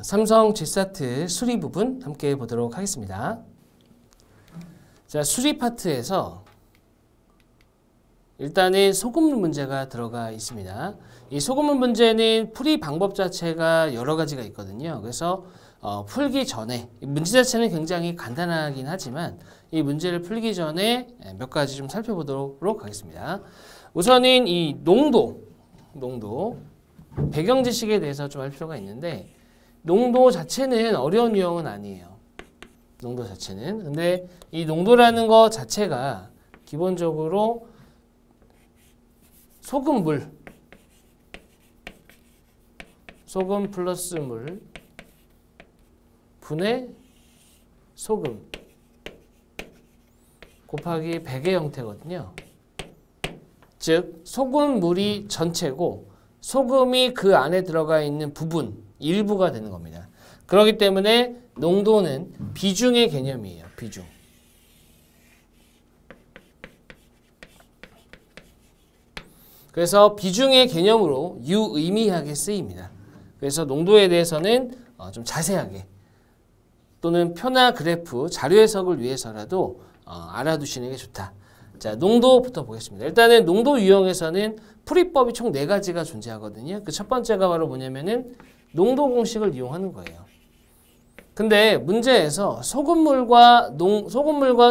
삼성 G사트 수리 부분 함께 보도록 하겠습니다. 자, 수리 파트에서 일단은 소금물 문제가 들어가 있습니다. 이 소금물 문제는 풀이 방법 자체가 여러 가지가 있거든요. 그래서 풀기 전에 문제 자체는 굉장히 간단하긴 하지만 이 문제를 풀기 전에 몇 가지 좀 살펴보도록 하겠습니다. 우선은 이 농도 배경 지식에 대해서 좀 할 필요가 있는데, 농도 자체는 어려운 유형은 아니에요. 농도 자체는. 근데 이 농도라는 것 자체가 기본적으로 소금 플러스 물 분의 소금 곱하기 100의 형태거든요. 즉 소금물이 전체고 소금이 그 안에 들어가 있는 부분 일부가 되는 겁니다. 그렇기 때문에 농도는 비중의 개념이에요. 비중. 그래서 비중의 개념으로 유의미하게 쓰입니다. 그래서 농도에 대해서는 좀 자세하게 또는 표나 그래프, 자료 해석을 위해서라도 알아두시는 게 좋다. 자, 농도부터 보겠습니다. 일단은 농도 유형에서는 풀이법이 총 4가지가 존재하거든요. 그 첫 번째가 바로 뭐냐면은 농도 공식을 이용하는 거예요. 근데 문제에서 소금물과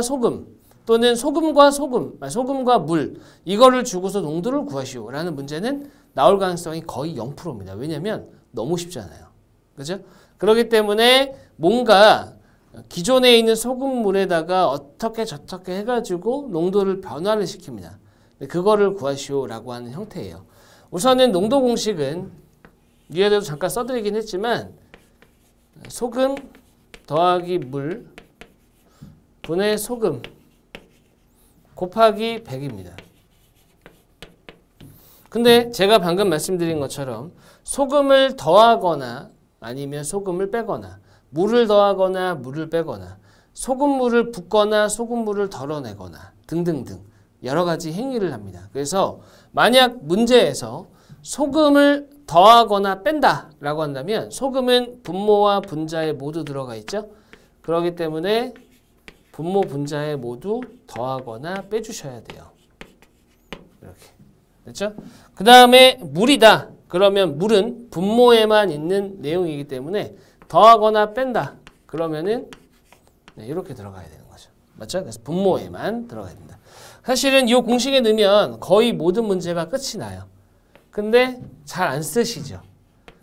소금 또는 소금과 물 이거를 주고서 농도를 구하시오 라는 문제는 나올 가능성이 거의 0%입니다. 왜냐면 너무 쉽잖아요. 그죠? 그렇기 때문에 뭔가 기존에 있는 소금물에다가 어떻게 저떻게 해가지고 농도를 변화를 시킵니다. 그거를 구하시오 라고 하는 형태예요. 우선은 농도 공식은 위에도 잠깐 써드리긴 했지만 소금 더하기 물 분의 소금 곱하기 100입니다. 근데 제가 방금 말씀드린 것처럼 소금을 더하거나 아니면 소금을 빼거나 물을 더하거나 물을 빼거나 소금물을 붓거나 소금물을 덜어내거나 등등등 여러 가지 행위를 합니다. 그래서 만약 문제에서 소금을 더하거나 뺀다 라고 한다면 소금은 분모와 분자에 모두 들어가 있죠. 그렇기 때문에 분모 분자에 모두 더하거나 빼주셔야 돼요. 이렇게 됐죠? 그 다음에 물이다. 그러면 물은 분모에만 있는 내용이기 때문에 더하거나 뺀다. 그러면은 이렇게 들어가야 되는 거죠. 맞죠? 그래서 분모에만 들어가야 된다. 사실은 이 공식에 넣으면 거의 모든 문제가 끝이 나요. 근데 잘 안 쓰시죠.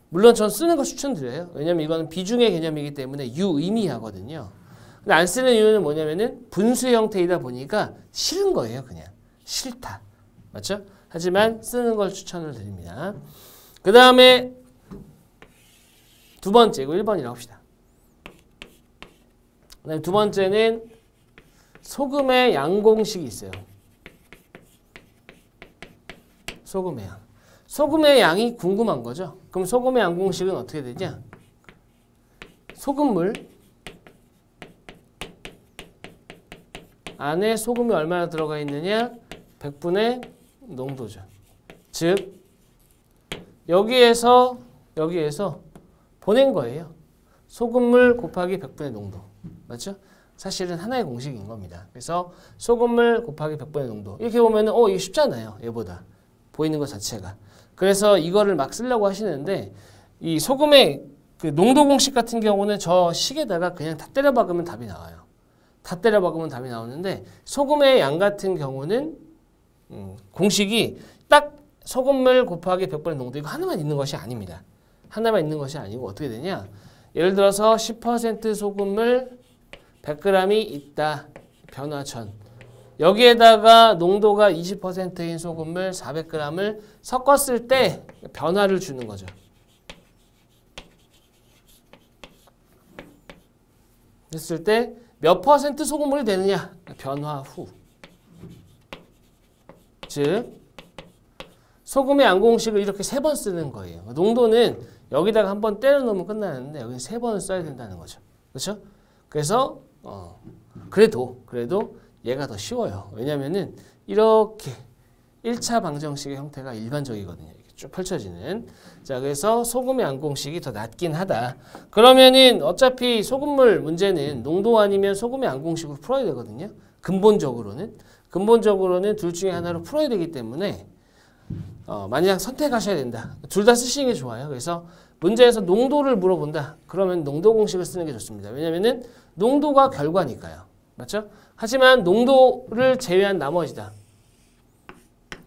물론 전 쓰는 거 추천드려요. 왜냐면 이거는 비중의 개념이기 때문에 유의미하거든요. 근데 안 쓰는 이유는 뭐냐면은 분수 형태이다 보니까 싫은 거예요. 그냥 싫다. 맞죠? 하지만 쓰는 걸 추천을 드립니다. 그 다음에 두 번째, 이거 1번이라고 합시다. 그다음에 두 번째는 소금의 양 공식이 있어요. 소금의 양. 소금의 양이 궁금한 거죠. 그럼 소금의 양 공식은 어떻게 되냐? 소금물 안에 소금이 얼마나 들어가 있느냐? 100분의 농도죠. 즉 여기에서 보낸 거예요. 소금물 곱하기 100분의 농도. 맞죠? 사실은 하나의 공식인 겁니다. 그래서 소금물 곱하기 100분의 농도. 이렇게 보면은 이게 쉽잖아요. 얘보다. 보이는 것 자체가. 그래서 이거를 막 쓰려고 하시는데 이 소금의 그 농도 공식 같은 경우는 저 식에다가 그냥 다 때려 박으면 답이 나와요. 다 때려 박으면 답이 나오는데 소금의 양 같은 경우는 공식이 딱 소금물 곱하기 100분의 농도 이거 하나만 있는 것이 아닙니다. 하나만 있는 것이 아니고 어떻게 되냐? 예를 들어서 10% 소금물 100g이 있다. 변화천. 여기에다가 농도가 20%인 소금물 400g을 섞었을 때 변화를 주는 거죠. 됐을 때 몇 퍼센트 소금물이 되느냐? 변화 후. 즉 소금의 양 공식을 이렇게 3번 쓰는 거예요. 농도는 여기다가 한번 때려 넣으면 끝나는데 여기는 3번을 써야 된다는 거죠. 그렇죠? 그래서 그래도 얘가 더 쉬워요. 왜냐면은 이렇게 1차 방정식의 형태가 일반적이거든요. 이렇게 쭉 펼쳐지는. 자, 그래서 소금의 안공식이 더 낮긴 하다. 그러면은 어차피 소금물 문제는 농도 아니면 소금의 안공식으로 풀어야 되거든요. 근본적으로는 둘 중에 하나로 풀어야 되기 때문에 만약 선택하셔야 된다. 둘 다 쓰시는 게 좋아요. 그래서 문제에서 농도를 물어본다. 그러면 농도 공식을 쓰는 게 좋습니다. 왜냐면은 농도가 결과니까요. 맞죠? 하지만 농도를 제외한 나머지다.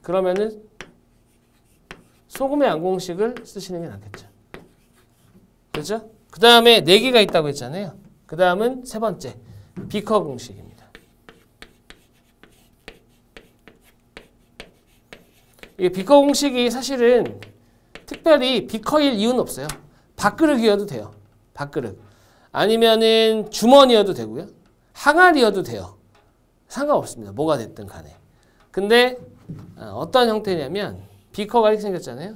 그러면은 소금의 안공식을 쓰시는 게 낫겠죠. 그렇죠? 그 다음에 4개가 있다고 했잖아요. 그 다음은 세 번째 비커 공식입니다. 이 비커 공식이 사실은 특별히 비커일 이유는 없어요. 밥그릇이어도 돼요. 밥그릇. 아니면은 주머니여도 되고요. 항아리여도 돼요. 상관없습니다. 뭐가 됐든 간에. 근데 어떤 형태냐면 비커가 이렇게 생겼잖아요.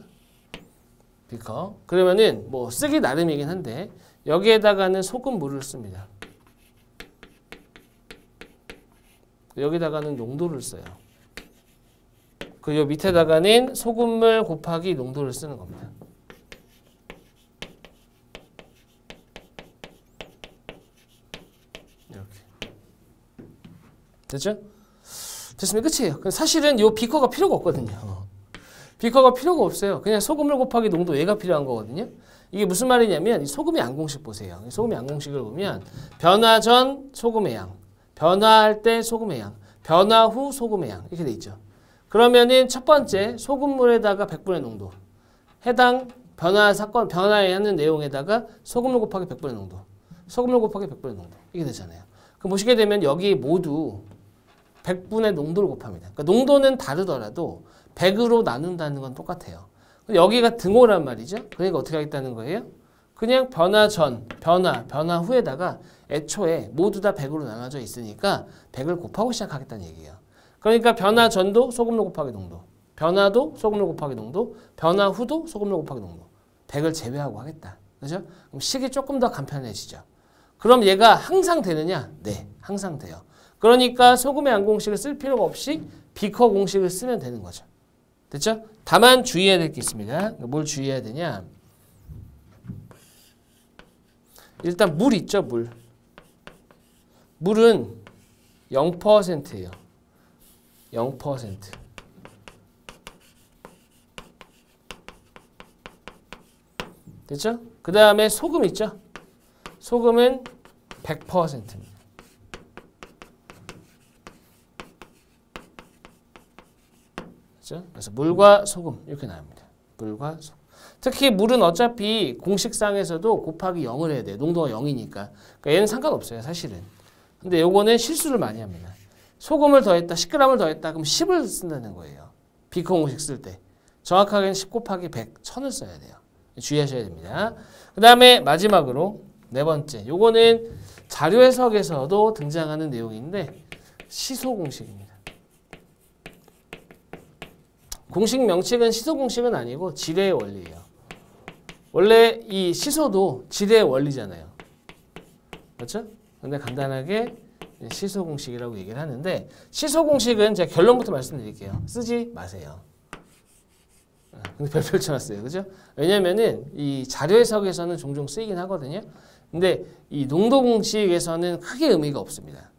비커. 그러면은 뭐 쓰기 나름이긴 한데 여기에다가는 소금물을 씁니다. 여기다가는 농도를 써요. 그 요 밑에다가는 소금물 곱하기 농도를 쓰는 겁니다. 이렇게. 됐죠? 됐으면 끝이에요. 사실은 요 비커가 필요가 없거든요. 비커가 필요가 없어요. 그냥 소금물 곱하기 농도 얘가 필요한 거거든요. 이게 무슨 말이냐면 이 소금의 안공식 보세요. 소금의 안공식을 보면 변화 전 소금의 양, 변화할 때 소금의 양, 변화 후 소금의 양 이렇게 돼 있죠. 그러면은 첫 번째 소금물에다가 100분의 농도, 해당 변화하는 내용에다가 소금물 곱하기 100분의 농도, 소금물 곱하기 100분의 농도 이게 되잖아요. 그럼 보시게 되면 여기 모두 100분의 농도를 곱합니다. 그러니까 농도는 다르더라도 100으로 나눈다는 건 똑같아요. 여기가 등호란 말이죠. 그러니까 어떻게 하겠다는 거예요? 그냥 변화 전, 변화 후에다가 애초에 모두 다 100으로 나눠져 있으니까 100을 곱하고 시작하겠다는 얘기예요. 그러니까 변화 전도 소금물 곱하기 농도, 변화도 소금물 곱하기 농도, 변화 후도 소금물 곱하기 농도. 100을 제외하고 하겠다. 그죠? 그럼 식이 조금 더 간편해지죠. 그럼 얘가 항상 되느냐? 네, 항상 돼요. 그러니까 소금의 안공식을 쓸 필요가 없이 비커 공식을 쓰면 되는 거죠. 됐죠? 다만 주의해야 될 게 있습니다. 뭘 주의해야 되냐? 일단 물 있죠, 물. 물은 0%예요. 0%. 됐죠? 그 다음에 소금 있죠? 소금은 100%입니다. 그렇죠? 그래서 물과 소금 이렇게 나옵니다. 물과 소금. 특히 물은 어차피 공식상에서도 곱하기 0을 해야 돼요. 농도가 0이니까. 그러니까 얘는 상관없어요, 사실은. 근데 요거는 실수를 많이 합니다. 소금을 더했다, 10g을 더했다, 그럼 10을 쓴다는 거예요. 비커 공식 쓸 때. 정확하게는 10 곱하기 100, 1000을 써야 돼요. 주의하셔야 됩니다. 그 다음에 마지막으로 네 번째. 요거는 자료 해석에서도 등장하는 내용인데 시소 공식입니다. 공식 명칭은 시소 공식은 아니고 질의 원리예요. 원래 이 시소도 질의 원리잖아요. 그렇죠? 근데 간단하게 시소 공식이라고 얘기를 하는데 시소 공식은 제가 결론부터 말씀드릴게요. 쓰지 마세요. 근데 별표 쳐놨어요. 그죠? 왜냐면은 이 자료 해석에서는 종종 쓰이긴 하거든요. 근데 이 농도 공식에서는 크게 의미가 없습니다.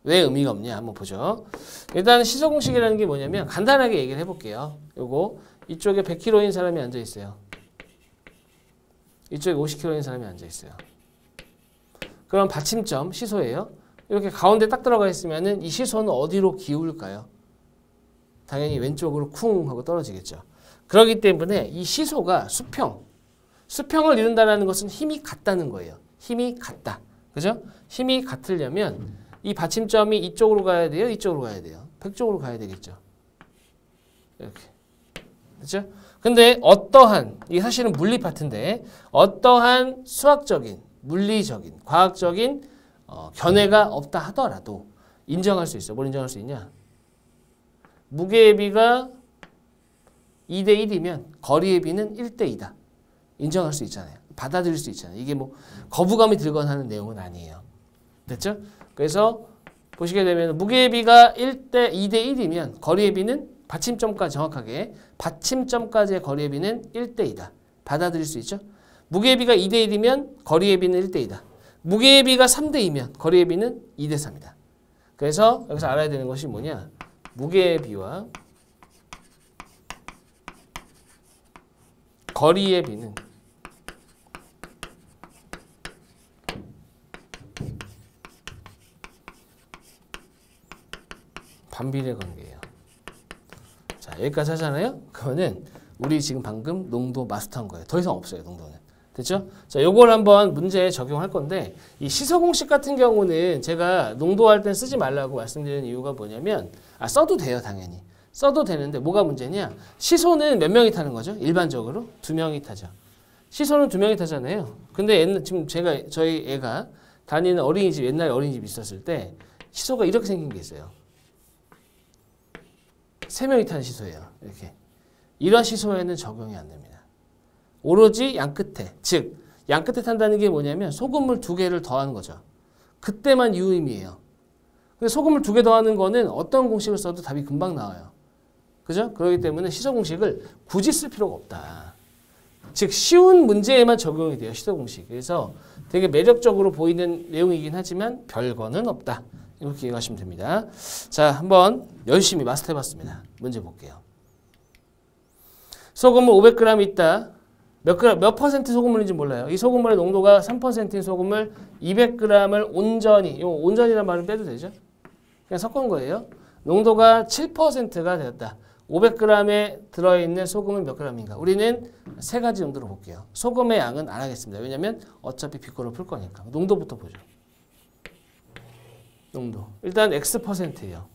왜 의미가 없냐 한번 보죠. 일단 시소 공식이라는 게 뭐냐면 간단하게 얘기를 해볼게요. 요거 이쪽에 100kg인 사람이 앉아 있어요. 이쪽에 50kg인 사람이 앉아 있어요. 그럼 받침점 시소예요. 이렇게 가운데 딱 들어가 있으면은 이 시소는 어디로 기울까요? 당연히 왼쪽으로 쿵 하고 떨어지겠죠. 그렇기 때문에 이 시소가 수평을 이룬다는 것은 힘이 같다는 거예요. 힘이 같다. 그죠? 힘이 같으려면 이 받침점이 이쪽으로 가야 돼요? 이쪽으로 가야 돼요? 100쪽으로 가야 되겠죠. 이렇게. 그죠? 근데 이게 사실은 물리 파트인데 어떠한 수학적인, 물리적인, 과학적인 견해가 없다 하더라도 인정할 수 있어요. 뭘 인정할 수 있냐? 무게의 비가 2대 1이면 거리의 비는 1대 2다. 인정할 수 있잖아요. 받아들일 수 있잖아요. 이게 뭐 거부감이 들거나 하는 내용은 아니에요. 됐죠? 그래서 보시게 되면 무게의 비가 2대 1이면 거리의 비는 받침점까지 정확하게 받침점까지의 거리의 비는 1대2다. 받아들일 수 있죠? 무게의 비가 2대1이면 거리의 비는 1대2다. 무게의 비가 3대2면 거리의 비는 2대3이다. 그래서 여기서 알아야 되는 것이 뭐냐? 무게의 비와 거리의 비는 반비례 관계예요. 자, 여기까지 하잖아요. 그거는 우리 지금 방금 농도 마스터한 거예요. 더 이상 없어요, 농도는. 됐죠? 자, 요걸 한번 문제에 적용할 건데, 이 시소 공식 같은 경우는 제가 농도할 땐 쓰지 말라고 말씀드리는 이유가 뭐냐면, 써도 돼요, 당연히. 써도 되는데 뭐가 문제냐? 시소는 몇 명이 타는 거죠? 일반적으로 2명이 타죠. 시소는 2명이 타잖아요. 근데 지금 저희 애가 다니는 어린이집, 옛날에 어린이집 있었을 때 시소가 이렇게 생긴 게 있어요. 3명이 타는 시소예요. 이렇게. 이런 시소에는 적용이 안 됩니다. 오로지 양끝에, 즉 양끝에 탄다는 게 뭐냐면 소금물 2개를 더하는 거죠. 그때만 유의미해요. 근데 소금물 2개 더하는 거는 어떤 공식을 써도 답이 금방 나와요. 그죠? 그렇기 때문에 시소 공식을 굳이 쓸 필요가 없다. 즉 쉬운 문제에만 적용이 돼요. 시소 공식. 그래서 되게 매력적으로 보이는 내용이긴 하지만 별거는 없다. 이렇게 이해하시면 됩니다. 자, 한번 열심히 마스터해봤습니다. 문제 볼게요. 소금물 500g 있다. 몇 퍼센트 소금물인지 몰라요. 이 소금물의 농도가 3%인 소금물 200g을 온전히, 이 온전이라는 말은 빼도 되죠? 그냥 섞은 거예요. 농도가 7%가 되었다. 500g에 들어있는 소금은 몇 g인가? 우리는 3가지 정도로 볼게요. 소금의 양은 안 하겠습니다. 왜냐면 어차피 비꼬를 풀 거니까. 농도부터 보죠. 농도. 일단 X%예요.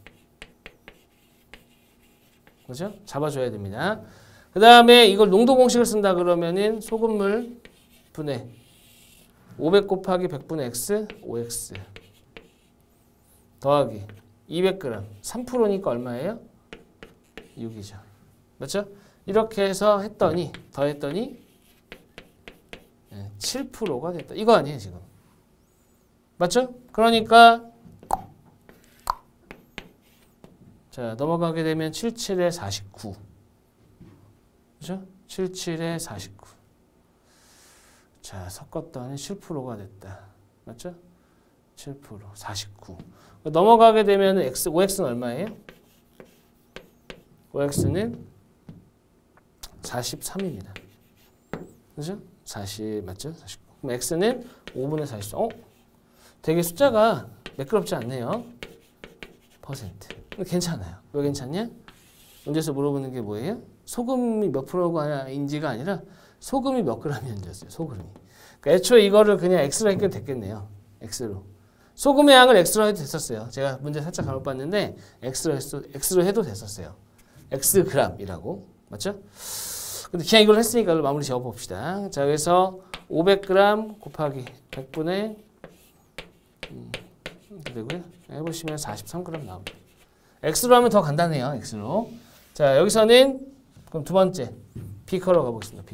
그죠? 잡아줘야 됩니다. 그 다음에 이걸 농도 공식을 쓴다 그러면은 소금물 분해 500 곱하기 100분의 X, 5X 더하기 200g 3%니까 얼마예요? 6이죠. 맞죠? 이렇게 해서 더했더니 7%가 됐다. 이거 아니에요, 지금. 맞죠? 그러니까 자, 넘어가게 되면 77에 49. 그죠? 77에 49. 자, 섞었더니 7%가 됐다. 맞죠? 7%, 49. 넘어가게 되면 OX는 얼마예요? OX는 43입니다. 그죠? 40, 맞죠? 49. 그럼 X는 5분의 43. 되게 숫자가 매끄럽지 않네요. 퍼센트. 괜찮아요. 왜 괜찮냐? 문제에서 물어보는 게 뭐예요? 소금이 몇 프로인지가 아니라 소금이 몇 g이었어요. 소금이. 그러니까 애초에 이거를 그냥 X로 했으면 됐겠네요. X로. 소금의 양을 X로 해도 됐었어요. 제가 문제 살짝 잘못 봤는데 X로 해도 됐었어요. Xg이라고. 맞죠? 근데 그냥 이걸 했으니까 이걸 마무리 지어봅시다. 자, 그래서 500g 곱하기 100분의 되고요. 해보시면 43g 나옵니다. X로 하면 더 간단해요. X로. 자, 여기서는 그럼 두 번째 B커로 가보겠습니다.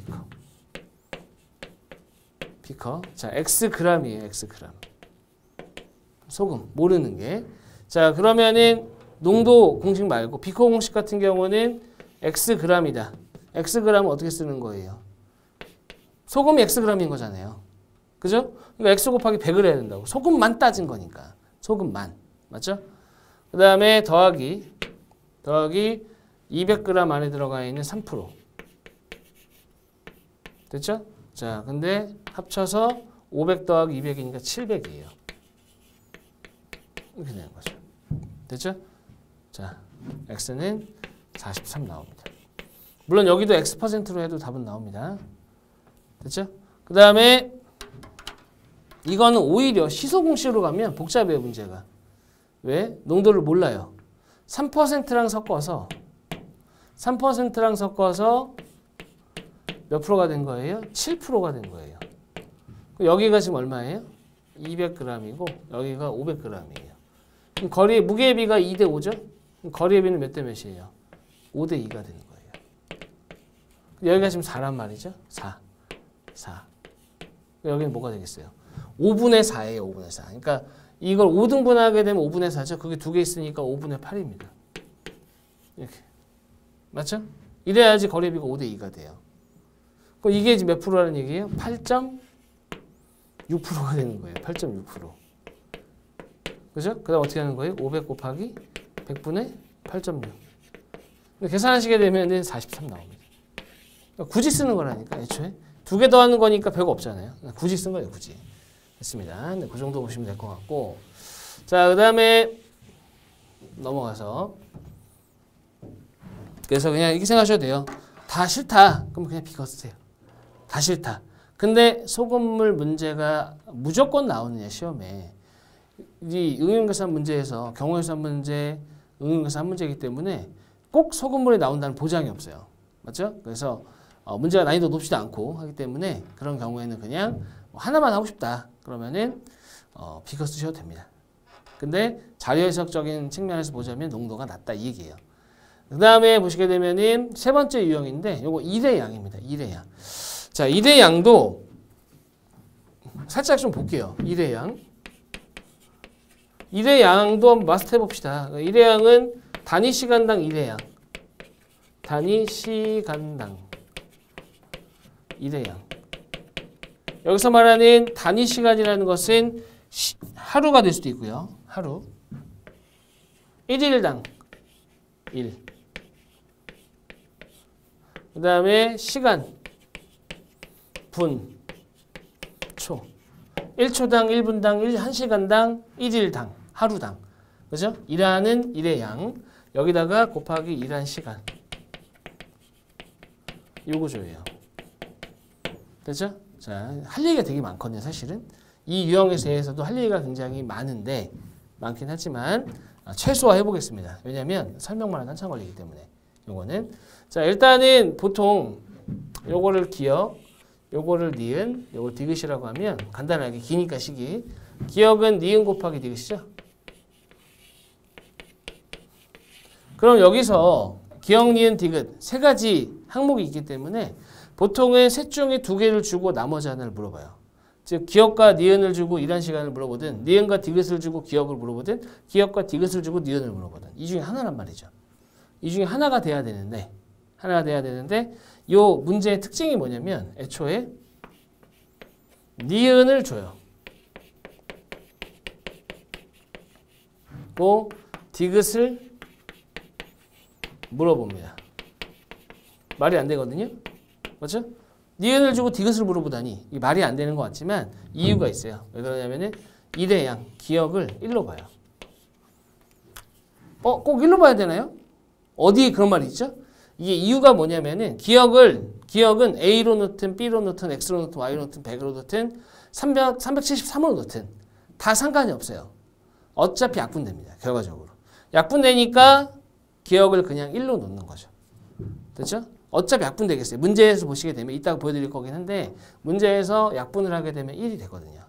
B커. 자, Xg이에요. Xg. 소금 모르는 게. 자, 그러면은 농도 공식 말고 B커 공식 같은 경우는 Xg이다. Xg은 어떻게 쓰는 거예요? 소금이 Xg인 거잖아요. 그죠? 그러니까 X 곱하기 100을 해야 된다고. 소금만 따진 거니까. 소금만. 맞죠? 그 다음에 더하기 200g 안에 들어가 있는 3%. 됐죠? 자, 근데 합쳐서 500 더하기 200이니까 700이에요. 이렇게 되는 거죠. 됐죠? 자, X는 43 나옵니다. 물론 여기도 X%로 해도 답은 나옵니다. 됐죠? 그 다음에 이거는 오히려 시소 공식으로 가면 복잡해요, 문제가. 왜? 농도를 몰라요. 3%랑 섞어서 몇 프로가 된 거예요? 7%가 된 거예요. 여기가 지금 얼마예요? 200g이고 여기가 500g이에요. 그럼 거리의 무게의 비가 2대 5죠? 그럼 거리의 비는 몇 대 몇이에요? 5대 2가 되는 거예요. 여기가 지금 4란 말이죠? 4. 여기는 뭐가 되겠어요? 5분의 4예요. 5분의 4. 그러니까 이걸 5등분하게 되면 5분의 4죠. 그게 두 개 있으니까 5분의 8입니다. 이렇게. 맞죠? 이래야지 거래비가 5대 2가 돼요. 그럼 이게 지금 몇 프로라는 얘기예요? 8.6%가 되는 거예요. 8.6%. 그죠? 그 다음 어떻게 하는 거예요? 500 곱하기 100분의 8.6. 계산하시게 되면 43 나옵니다. 그러니까 굳이 쓰는 거라니까, 애초에. 두 개 더하는 거니까 별거 없잖아요. 굳이 쓴 거예요, 굳이. 됐습니다. 네, 그 정도 보시면 될 것 같고. 자, 그 다음에 넘어가서. 그래서 그냥 이렇게 생각하셔도 돼요. 다 싫다. 그럼 그냥 비거 쓰세요. 다 싫다. 근데 소금물 문제가 무조건 나오느냐, 시험에. 이 응용계산 문제에서 경우계산 문제, 응용계산 문제이기 때문에 꼭 소금물이 나온다는 보장이 없어요. 맞죠? 그래서 문제가 난이도 높지도 않고 하기 때문에 그런 경우에는 그냥 하나만 하고 싶다. 그러면은 비거 쓰셔도 됩니다. 근데 자료 해석적인 측면에서 보자면 농도가 낮다 이 얘기예요. 그 다음에 보시게 되면은 세 번째 유형인데 요거 1의 양입니다. 1의 양. 자, 1의 양도 살짝 좀 볼게요. 1의 양. 1의 양도 한번 마스터해 봅시다. 1의 양은 단위 시간당 1의 양. 단위 시간당 1의 양. 여기서 말하는 단위 시간이라는 것은 하루가 될 수도 있고요. 하루. 1일당 1. 그 다음에 시간, 분, 초. 1초당, 1분당, 1시간당, 1일당, 하루당. 그죠? 일하는 일의 양. 여기다가 곱하기 일한 시간. 요 구조예요. 됐죠? 자, 할 얘기가 되게 많거든요, 사실은. 이 유형에 대해서도 할 얘기가 굉장히 많은데, 많긴 하지만, 최소화 해보겠습니다. 왜냐면 설명만 하면 한참 걸리기 때문에. 요거는. 자, 일단은 보통 요거를 기억, 요거를 니은, 요걸 디귿이라고 하면 간단하게 기니까 식이. 기억은 니은 곱하기 디귿이죠. 그럼 여기서 기억, 니은, 디귿 세 가지 항목이 있기 때문에 보통은 셋 중에 두 개를 주고 나머지 하나를 물어봐요. 즉 기억과 니은을 주고 일한 시간을 물어보든 니은과 디귿을 주고 기억을 물어보든 기억과 디귿을 주고 니은을 물어보든 이 중에 하나란 말이죠. 이 중에 하나가 돼야 되는데 요 문제의 특징이 뭐냐면 애초에 니은을 줘요. 또 디귿을 물어봅니다. 말이 안 되거든요. 맞죠? 니은을 주고 디귿을 물어보다니 이 말이 안 되는 것 같지만 이유가 있어요. 왜 그러냐면은 1의 양, 기억을 1로 봐요. 꼭 1로 봐야 되나요? 어디에 그런 말이 있죠? 이게 이유가 뭐냐면은 기억은 A로 넣든 B로 넣든 X로 넣든 Y로 넣든 100으로 넣든 373으로 넣든 다 상관이 없어요. 어차피 약분됩니다. 결과적으로. 약분되니까 기억을 그냥 1로 놓는 거죠. 됐죠? 어차피 약분되겠어요. 문제에서 보시게 되면 이따가 보여드릴 거긴 한데 문제에서 약분을 하게 되면 1이 되거든요.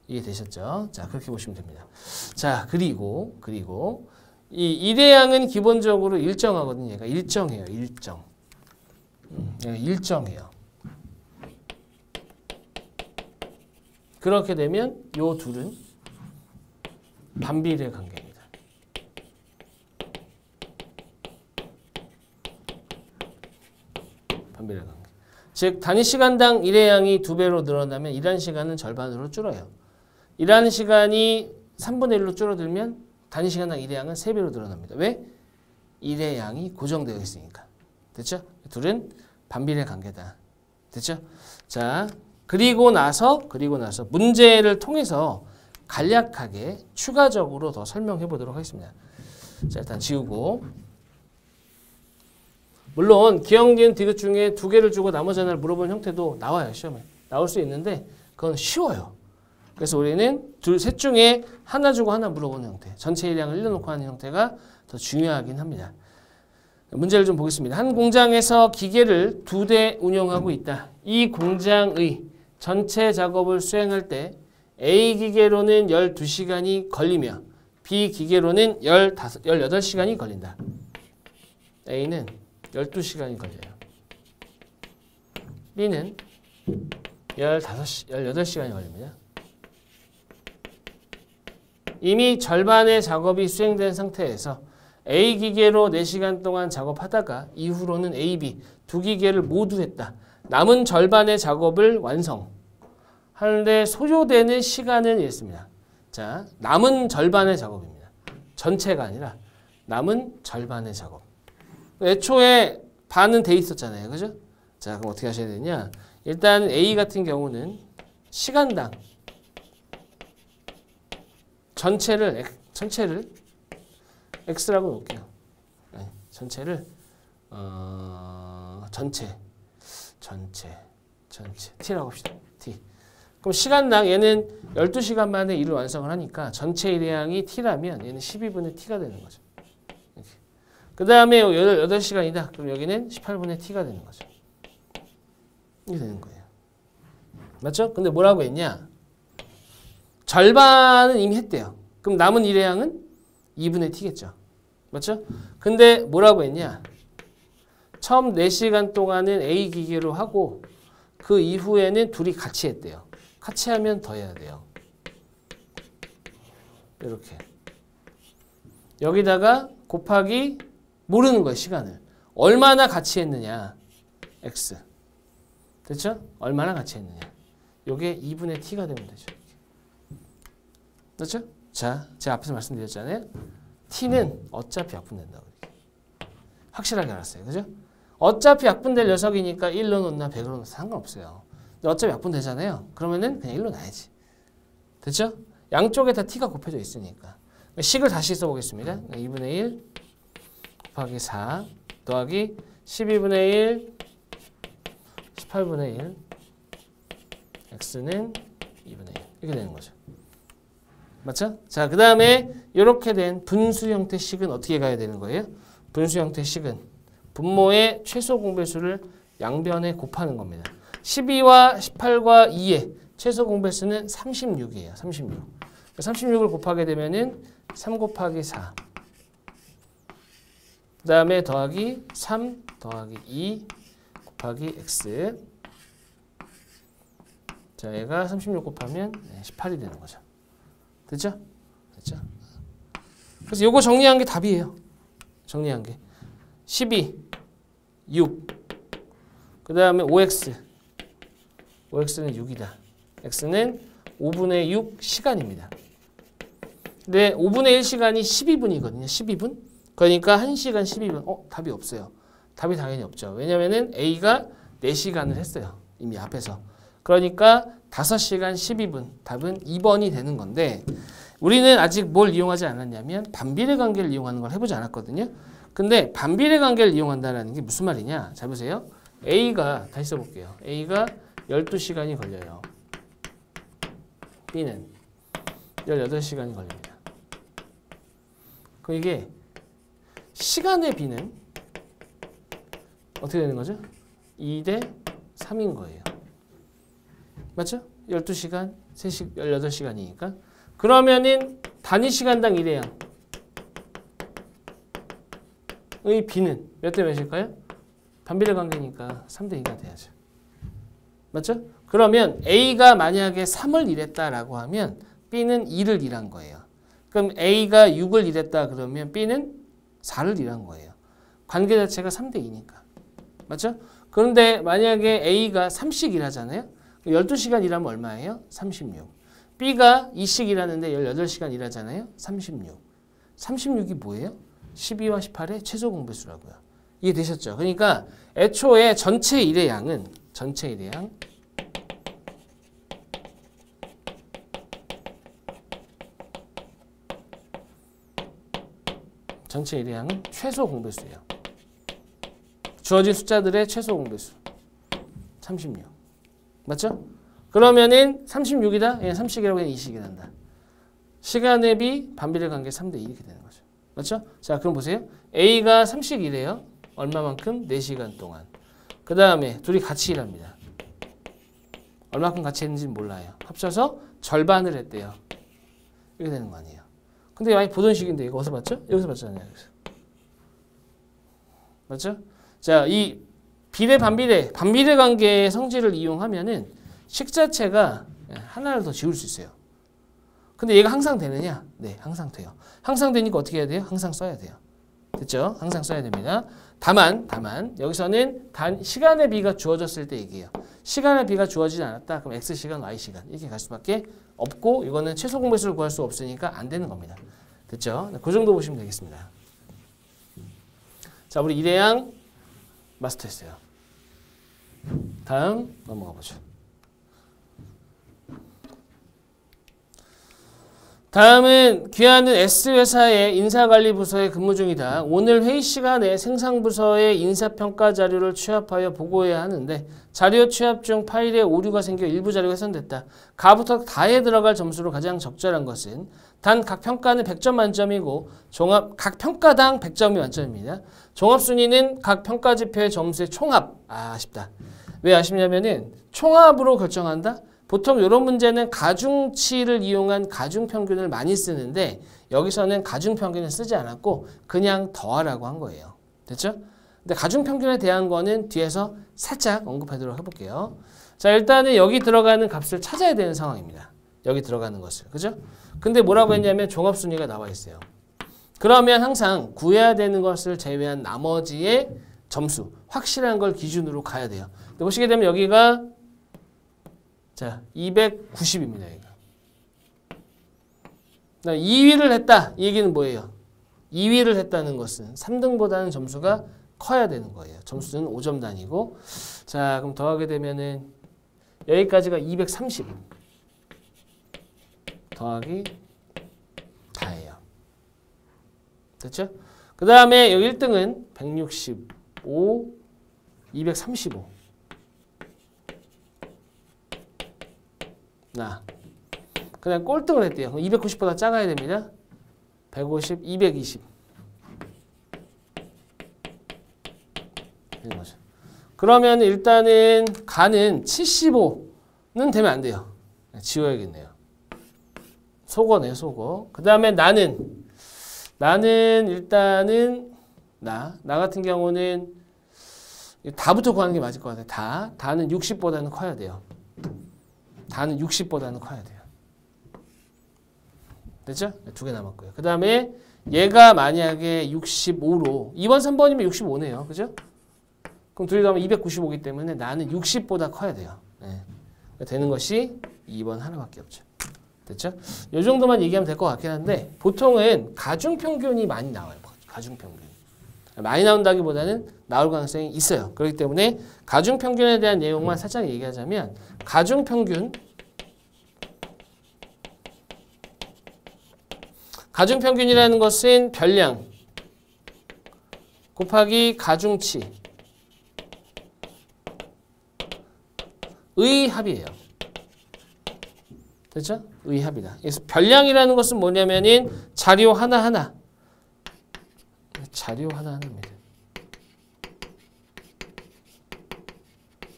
이해되셨죠? 자, 그렇게 보시면 됩니다. 자, 그리고 이 1의 양은 기본적으로 일정하거든요. 얘가 일정해요. 일정. 얘가 일정해요. 그렇게 되면 요 둘은 반비례 관계입니다. 반비례 관계. 즉 단위 시간당 일의 양이 2배로 늘어나면 일하는 시간은 절반으로 줄어요. 일하는 시간이 3분의 1로 줄어들면 단위 시간당 일의 양은 3배로 늘어납니다. 왜? 일의 양이 고정되어 있으니까. 됐죠? 둘은 반비례 관계다. 됐죠? 자, 그리고 나서 문제를 통해서 간략하게 추가적으로 더 설명해 보도록 하겠습니다. 자, 일단 지우고. 물론 기억, 니은, 디귿 중에 2개를 주고 나머지 하나를 물어보는 형태도 나와요. 시험에. 나올 수 있는데 그건 쉬워요. 그래서 우리는 셋 중에 하나 주고 하나 물어보는 형태. 전체 일량을 일러놓고 하는 형태가 더 중요하긴 합니다. 문제를 좀 보겠습니다. 한 공장에서 기계를 2대 운영하고 있다. 이 공장의 전체 작업을 수행할 때 A 기계로는 12시간이 걸리며 B 기계로는 18시간이 걸린다. A는 12시간이 걸려요. B는 18시간이 걸립니다. 이미 절반의 작업이 수행된 상태에서 A 기계로 4시간 동안 작업하다가 이후로는 A, B 두 기계를 모두 했다. 남은 절반의 작업을 완성하는데 소요되는 시간은 이랬습니다. 자, 남은 절반의 작업입니다. 전체가 아니라 남은 절반의 작업. 애초에 반은 돼 있었잖아요. 그죠? 자, 그럼 어떻게 하셔야 되냐? 일단 A 같은 경우는 시간당 전체를 X라고 놓을게요. 네, 전체를 전체 T라고 합시다. T. 그럼 시간당 얘는 12시간 만에 일을 완성을 하니까 전체 일량이 T라면 얘는 12분의 T가 되는 거죠. 그 다음에 8시간이다. 그럼 여기는 18분의 T가 되는 거죠. 이게 되는 거예요. 맞죠? 근데 뭐라고 했냐? 절반은 이미 했대요. 그럼 남은 일량은 2분의 T겠죠. 맞죠? 근데 뭐라고 했냐? 처음 4시간 동안은 A 기계로 하고 그 이후에는 둘이 같이 했대요. 같이 하면 더 해야 돼요. 이렇게. 여기다가 곱하기 모르는 거예요. 시간을. 얼마나 같이 했느냐. X. 됐죠? 얼마나 같이 했느냐. 요게 2분의 T가 되면 되죠. 됐죠? 자, 제가 앞에서 말씀드렸잖아요. T는 어차피 약분된다고. 확실하게 알았어요. 그죠? 어차피 약분될 녀석이니까 1로 놓나 100으로 놓나 상관없어요. 근데 어차피 약분되잖아요. 그러면은 그냥 1로 놔야지. 됐죠? 양쪽에 다 T가 곱해져 있으니까. 식을 다시 써보겠습니다. 2분의 1 곱하기 4 더하기 12분의 1 18분의 1 X는 2분의 1 이렇게 되는 거죠. 맞죠? 자, 그 다음에 이렇게 된 분수 형태 식은 어떻게 가야 되는 거예요? 분수 형태 식은 분모의 최소 공배수를 양변에 곱하는 겁니다. 12와 18과 2의 최소 공배수는 36이에요. 36. 36을 곱하게 되면은 3 곱하기 4. 그 다음에 더하기 3 더하기 2 곱하기 X. 자, 얘가 36 곱하면 18이 되는 거죠. 됐죠? 됐죠? 그래서 요거 정리한 게 답이에요. 정리한 게. 12, 6. 그 다음에 5X. 5X는 6이다. X는 5분의 6 시간입니다. 근데 5분의 1 시간이 12분이거든요. 12분. 그러니까 1시간 12분. 답이 없어요. 답이 당연히 없죠. 왜냐면은 A가 4시간을 했어요. 이미 앞에서. 그러니까 5시간 12분. 답은 2번이 되는 건데 우리는 아직 뭘 이용하지 않았냐면 반비례 관계를 이용하는 걸 해보지 않았거든요. 근데 반비례 관계를 이용한다는 게 무슨 말이냐? 잘 보세요. A가 다시 써볼게요. A가 12시간이 걸려요. B는 18시간이 걸립니다. 그럼 이게 시간의 B는 어떻게 되는 거죠? 2대 3인 거예요. 맞죠? 12시간, 18시간이니까. 그러면은 단위 시간당 일회양의 B는 몇 대 몇일까요? 반비례 관계니까 3대 2가 돼야죠. 맞죠? 그러면 A가 만약에 3을 일했다라고 하면 B는 2를 일한 거예요. 그럼 A가 6을 일했다 그러면 B는 4를 일한 거예요. 관계 자체가 3대 2니까. 맞죠? 그런데 만약에 A가 3씩 일하잖아요. 12시간 일하면 얼마예요? 36. B가 2씩 일하는데 18시간 일하잖아요. 36. 36이 뭐예요? 12와 18의 최소 공배수라고요. 이해되셨죠? 그러니까 애초에 전체 일의 양은 전체 일의 양 전체 일의 양은 최소 공배수예요. 주어진 숫자들의 최소 공배수 36. 맞죠? 그러면은 36이다? 얘는 3식이라고 얘는 2식이 난다. 시간의 비 반비례 관계 3대 2 이렇게 되는 거죠. 맞죠? 자, 그럼 보세요. A가 3식이래요. 얼마만큼? 4시간 동안. 그 다음에 둘이 같이 일합니다. 얼마큼 같이 했는지는 몰라요. 합쳐서 절반을 했대요. 이렇게 되는 거 아니에요. 근데 많이 보던 식인데 이거 어디서 봤죠? 여기서 봤잖아요. 여기서. 맞죠? 자, 이 비례 반비례 관계의 성질을 이용하면은 식 자체가 하나를 더 지울 수 있어요. 근데 얘가 항상 되느냐? 네, 항상 돼요. 항상 되니까 어떻게 해야 돼요? 항상 써야 돼요. 됐죠? 항상 써야 됩니다. 다만 여기서는 단 시간의 비가 주어졌을 때 얘기해요. 시간의 비가 주어지지 않았다. 그럼 X시간, Y시간 이렇게 갈 수밖에 없고 이거는 최소 공배수를 구할 수 없으니까 안 되는 겁니다. 됐죠? 그 정도 보시면 되겠습니다. 자, 우리 일회양 마스터했어요. 다음 넘어가 보죠. 다음은 귀하는 S회사의 인사관리부서에 근무 중이다. 오늘 회의 시간에 생산부서의 인사평가 자료를 취합하여 보고해야 하는데 자료 취합 중 파일에 오류가 생겨 일부 자료가 훼손됐다. 가부터 다에 들어갈 점수로 가장 적절한 것은 단 각 평가는 100점 만점이고 각 평가당 100점이 만점입니다. 종합순위는 각 평가지표의 점수의 총합. 아쉽다. 왜 아쉽냐면은 총합으로 결정한다? 보통 이런 문제는 가중치를 이용한 가중평균을 많이 쓰는데 여기서는 가중평균을 쓰지 않았고 그냥 더하라고 한 거예요. 됐죠? 근데 가중평균에 대한 거는 뒤에서 살짝 언급하도록 해볼게요. 자, 일단은 여기 들어가는 값을 찾아야 되는 상황입니다. 여기 들어가는 것을. 그죠? 근데 뭐라고 했냐면 종합순위가 나와 있어요. 그러면 항상 구해야 되는 것을 제외한 나머지의 점수, 확실한 걸 기준으로 가야 돼요. 근데 보시게 되면 여기가 자, 290입니다. 여기가. 2위를 했다. 이 얘기는 뭐예요? 2위를 했다는 것은 3등보다는 점수가 커야 되는 거예요. 점수는 5점 단위고. 자, 그럼 더하게 되면은 여기까지가 230. 더하기 다예요. 됐죠? 그 다음에 여기 1등은 165, 235. 그냥 꼴등을 했대요. 290보다 작아야 됩니다. 150, 220. 이런 거죠. 그러면 일단은 가는 75는 되면 안 돼요. 지워야겠네요. 속어네요, 속어. 그 다음에 나는 일단은 나 같은 경우는 다부터 구하는 게 맞을 것 같아요. 다는 60보다는 커야 돼요. 다는 60보다는 커야 돼요. 됐죠? 두 개 남았고요. 그 다음에 얘가 만약에 65로 2번, 3번이면 65네요. 그죠? 그럼 둘이 더하면 295이기 때문에 나는 60보다 커야 돼요. 네. 되는 것이 2번 하나밖에 없죠. 됐죠? 이 정도만 얘기하면 될 것 같긴 한데 보통은 가중평균이 많이 나와요. 가중평균. 많이 나온다기보다는 나올 가능성이 있어요. 그렇기 때문에 가중평균에 대한 내용만 살짝 얘기하자면 가중평균이라는 것은 별량 곱하기 가중치 의 합이에요. 됐죠? 의 합이다. 그래서 별량이라는 것은 뭐냐면은 자료 하나하나입니다.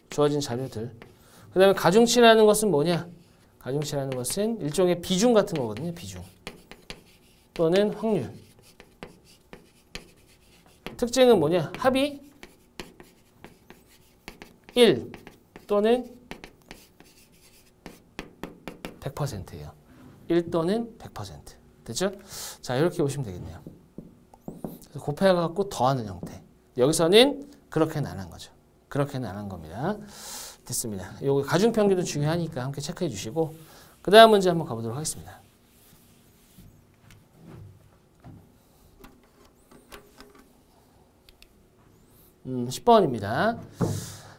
주어진 자료들. 그 다음에 가중치라는 것은 뭐냐? 가중치라는 것은 일종의 비중 같은 거거든요. 비중. 또는 확률. 특징은 뭐냐? 합이 1 또는 100%예요. 1 또는 100%. 됐죠? 자, 이렇게 보시면 되겠네요. 그래서 곱해갖고 더하는 형태. 여기서는 그렇게는 안 한 거죠. 그렇게는 안 한 겁니다. 됐습니다. 요거 가중평균도 중요하니까 함께 체크해 주시고 그 다음 문제 한번 가보도록 하겠습니다. 음, 10번입니다.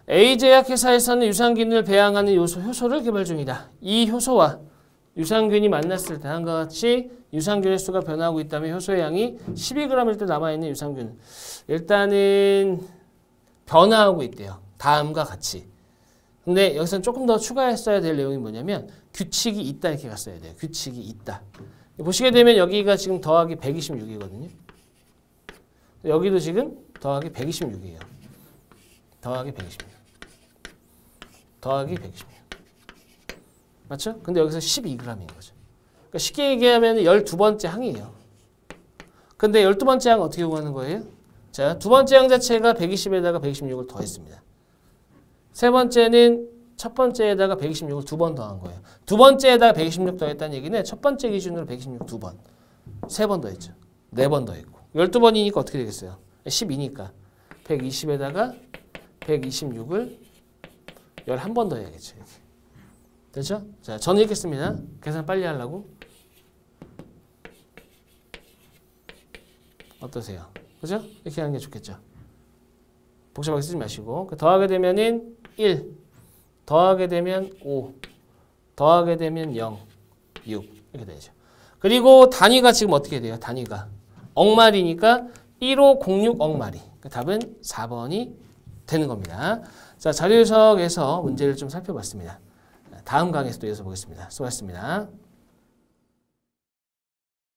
A제약회사에서는 유산균을 배양하는 효소를 개발 중이다. 이 효소와 유산균이 만났을 때 다음과 같이 유산균의 수가 변화하고 있다면 효소의 양이 12g일 때 남아있는 유산균. 일단은 변화하고 있대요. 다음과 같이. 근데 여기서는 조금 더 추가했어야 될 내용이 뭐냐면 규칙이 있다 이렇게 갔어야 돼요. 규칙이 있다. 보시게 되면 여기가 지금 더하기 126이거든요. 여기도 지금 더하기 126이에요. 더하기 126. 더하기 126. 맞죠? 근데 여기서 12g인 거죠. 그러니까 쉽게 얘기하면 12번째 항이에요. 근데 12번째 항 어떻게 구하는 거예요? 자, 두 번째 항 자체가 120에다가 126을 더했습니다. 세 번째는 첫 번째에다가 126을 두 번 더한 거예요. 두 번째에다가 126 더했다는 얘기는 첫 번째 기준으로 126 두 번. 세 번 더했죠. 네 번 더했고. 12번이니까 어떻게 되겠어요? 12니까 120에다가 126을 11번 더 해야겠죠. 이렇게. 됐죠? 자, 저는 이렇게 씁니다. 계산 빨리 하려고. 어떠세요? 그죠? 이렇게 하는 게 좋겠죠. 복잡하게 쓰지 마시고. 더하게 되면은 1, 더하게 되면 5, 더하게 되면 0, 6 이렇게 되죠. 그리고 단위가 지금 어떻게 돼요? 단위가 억마리니까 1506 억마리. 그 답은 4번이 되는 겁니다. 자, 자료 해석에서 문제를 좀 살펴봤습니다. 다음 강의에서 또 이어서 보겠습니다. 수고하셨습니다.